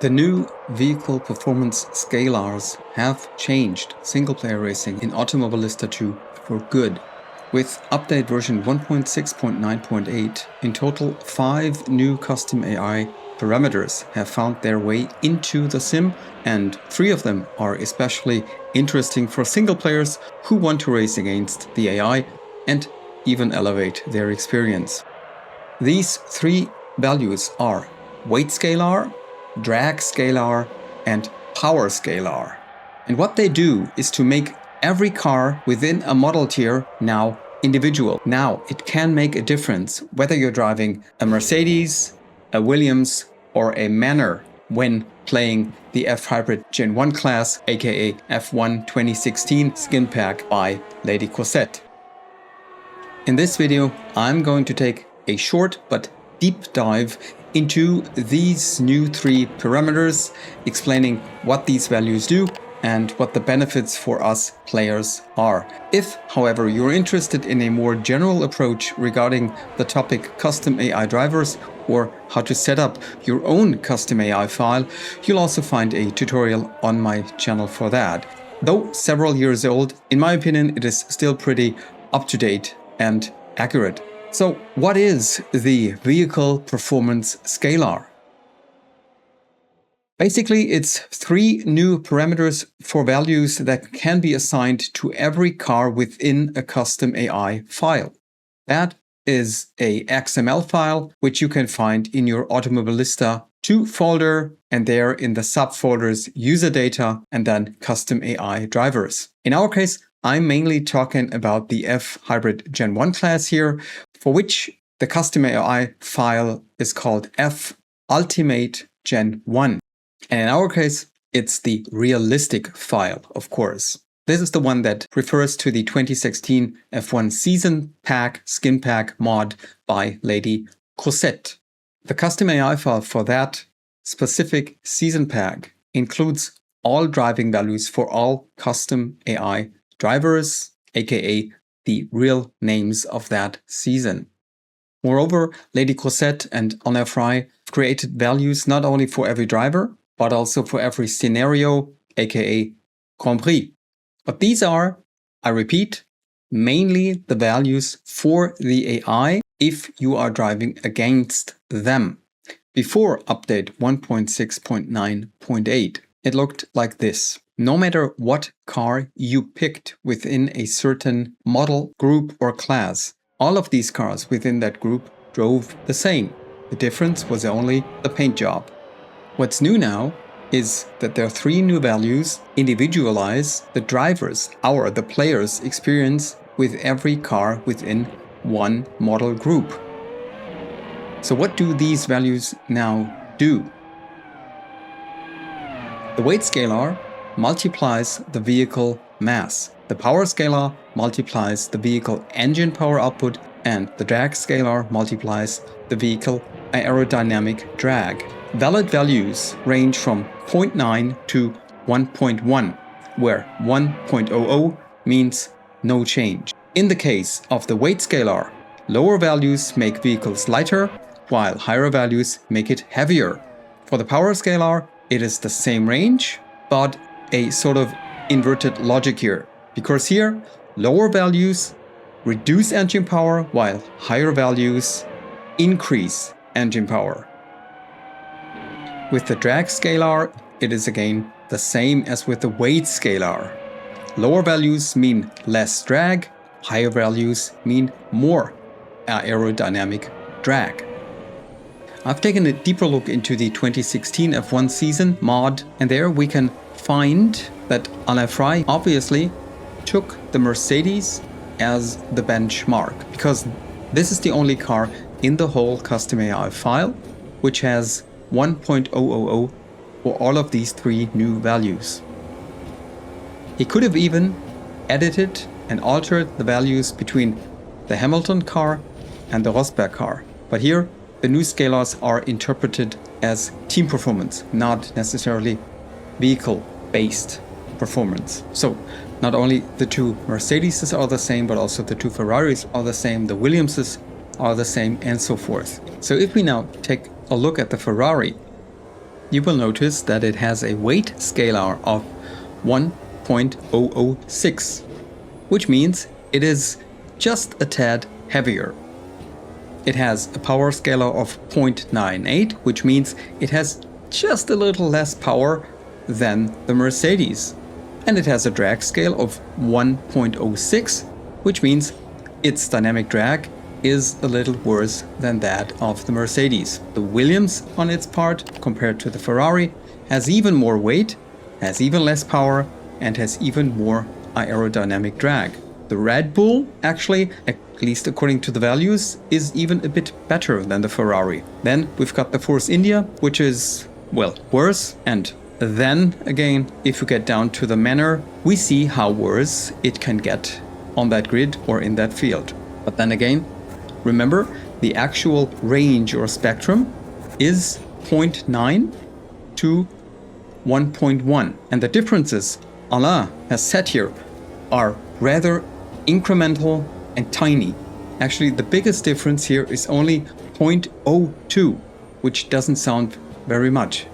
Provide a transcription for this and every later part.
The new Vehicle Performance Scalars have changed single-player racing in Automobilista 2 for good. With update version 1.6.9.8, in total 5 new custom AI parameters have found their way into the sim, and 3 of them are especially interesting for single players who want to race against the AI and even elevate their experience. These 3 values are weight scalar, drag scalar, and power scalar. And what they do is to make every car within a model tier now individual. Now it can make a difference whether you're driving a Mercedes, a Williams, or a Manor when playing the F-Hybrid Gen 1 class, aka F1 2016 Skinpack by Lady Cosette. In this video, I'm going to take a short but deep dive into these new 3 parameters, explaining what these values do and what the benefits for us players are. If, however, you're interested in a more general approach regarding the topic custom AI drivers or how to set up your own custom AI file, you'll also find a tutorial on my channel for that. Though several years old, in my opinion, it is still pretty up to date and accurate. So what is the Vehicle Performance Scalar? Basically, it's 3 new parameters for values that can be assigned to every car within a custom AI file. That is a XML file, which you can find in your Automobilista 2 folder, and there in the subfolders user data and then custom AI drivers. In our case, I'm mainly talking about the F-Hybrid Gen 1 class here, for which the custom AI file is called F-Ultimate Gen 1. And in our case, it's the realistic file, of course. This is the one that refers to the 2016 F1 Season Pack Skinpack mod by Lady Cosette. The custom AI file for that specific season pack includes all driving values for all custom AI drivers, aka the real names of that season. Moreover, Lady Cosette and Anna Fry created values not only for every driver, but also for every scenario, aka Grand Prix. But these are, I repeat, mainly the values for the AI if you are driving against them. Before update 1.6.9.8, it looked like this. No matter what car you picked within a certain model, group, or class, all of these cars within that group drove the same. The difference was only the paint job. What's new now is that there are 3 new values individualize the drivers, the players' experience with every car within one model group. So what do these values now do? The weight scalar multiplies the vehicle mass. The power scalar multiplies the vehicle engine power output, and the drag scalar multiplies the vehicle aerodynamic drag. Valid values range from 0.9 to 1.1, where 1.00 means no change. In the case of the weight scalar, lower values make vehicles lighter, while higher values make it heavier. For the power scalar, it is the same range, but a sort of inverted logic here, because here lower values reduce engine power while higher values increase engine power. With the drag scalar, it is again the same as with the weight scalar. Lower values mean less drag, higher values mean more aerodynamic drag. I've taken a deeper look into the 2016 F1 season mod, and there we can find that Anna Fry obviously took the Mercedes as the benchmark, because this is the only car in the whole custom AI file which has 1.000 for all of these 3 new values. He could have even edited and altered the values between the Hamilton car and the Rosberg car, but here the new scalars are interpreted as team performance, not necessarily vehicle-based performance. So not only the 2 Mercedeses are the same, but also the 2 Ferraris are the same, the Williamses are the same, and so forth. So if we now take a look at the Ferrari, you will notice that it has a weight scalar of 1.006, which means it is just a tad heavier. It has a power scalar of 0.98, which means it has just a little less power than the Mercedes. And it has a drag scale of 1.06, which means its dynamic drag is a little worse than that of the Mercedes. The Williams, on its part, compared to the Ferrari, has even more weight, has even less power, and has even more aerodynamic drag. The Red Bull, actually, at least according to the values, is even a bit better than the Ferrari. Then we've got the Force India, which is, well, worse. And then again, if you get down to the Manor, we see how worse it can get on that grid or in that field. But then again, remember, the actual range or spectrum is 0.9 to 1.1. And the differences Alain has set here are rather incremental and tiny. Actually, the biggest difference here is only 0.02, which doesn't sound very much.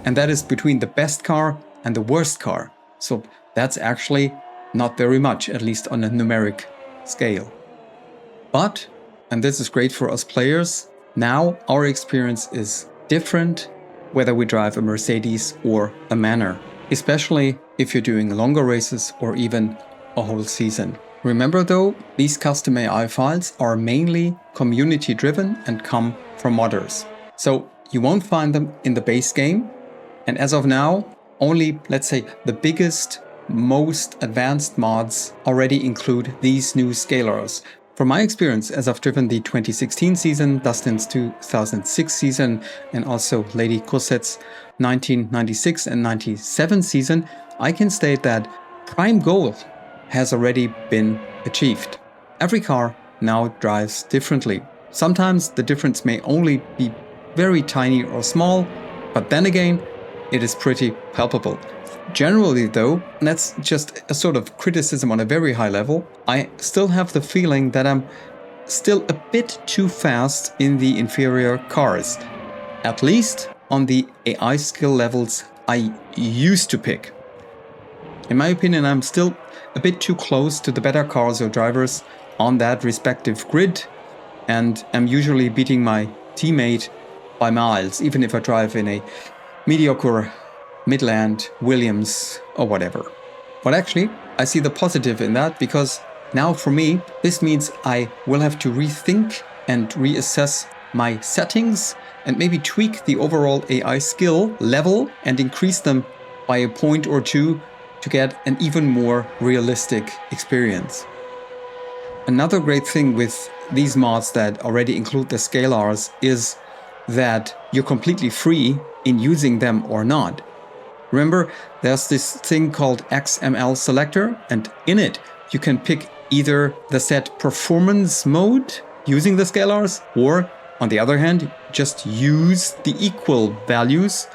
And that is between the best car and the worst car. So that's actually not very much, at least on a numeric scale. But, and this is great for us players, now our experience is different whether we drive a Mercedes or a Manor, especially if you're doing longer races or even a whole season. Remember though, these custom AI files are mainly community driven and come from modders. So you won't find them in the base game. And as of now, only, let's say, the biggest, most advanced mods already include these new scalars. From my experience, as I've driven the 2016 season, Dustin's 2006 season, and also Lady Cosette's 1996 and 97 season, I can state that prime goal has already been achieved. Every car now drives differently. Sometimes the difference may only be very tiny or small, but then again, it is pretty palpable. Generally though, and that's just a sort of criticism on a very high level, I still have the feeling that I'm still a bit too fast in the inferior cars. At least on the AI skill levels I used to pick. In my opinion, I'm still a bit too close to the better cars or drivers on that respective grid, and I'm usually beating my teammate by miles, even if I drive in a mediocre Midland, Williams, or whatever. But actually, I see the positive in that, because now for me, this means I will have to rethink and reassess my settings and maybe tweak the overall AI skill level and increase them by a point or two to get an even more realistic experience. Another great thing with these mods that already include the scalars is that you're completely free in using them or not. Remember, there's this thing called XML selector, and in it you can pick either the set performance mode using the scalars, or on the other hand, just use the equal values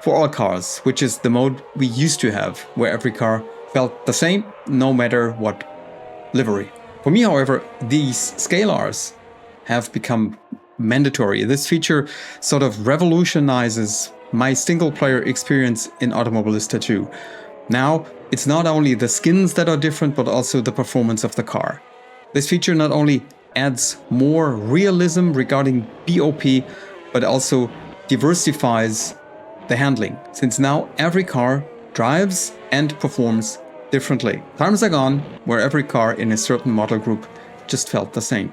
for all cars, which is the mode we used to have, where every car felt the same, no matter what livery. For me, however, these scalars have become mandatory. This feature sort of revolutionizes my single-player experience in Automobilista 2. Now, it's not only the skins that are different, but also the performance of the car. This feature not only adds more realism regarding BOP, but also diversifies the handling, since now every car drives and performs differently. Times are gone where every car in a certain model group just felt the same.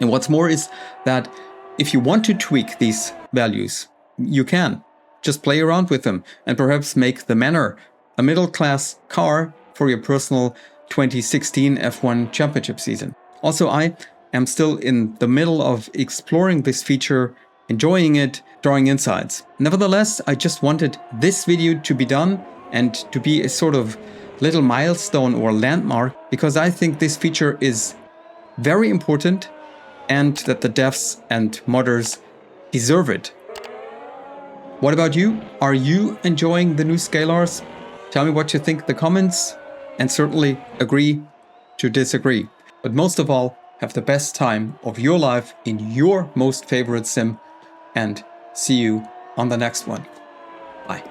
And what's more is that if you want to tweak these values, you can. Just play around with them and perhaps make the Manor a middle-class car for your personal 2016 F1 championship season. Also, I am still in the middle of exploring this feature, enjoying it, drawing insights. Nevertheless, I just wanted this video to be done and to be a sort of little milestone or landmark, because I think this feature is very important and that the devs and modders deserve it. What about you? Are you enjoying the new scalars? Tell me what you think in the comments, and certainly agree to disagree. But most of all, have the best time of your life in your most favorite sim, and see you on the next one. Bye.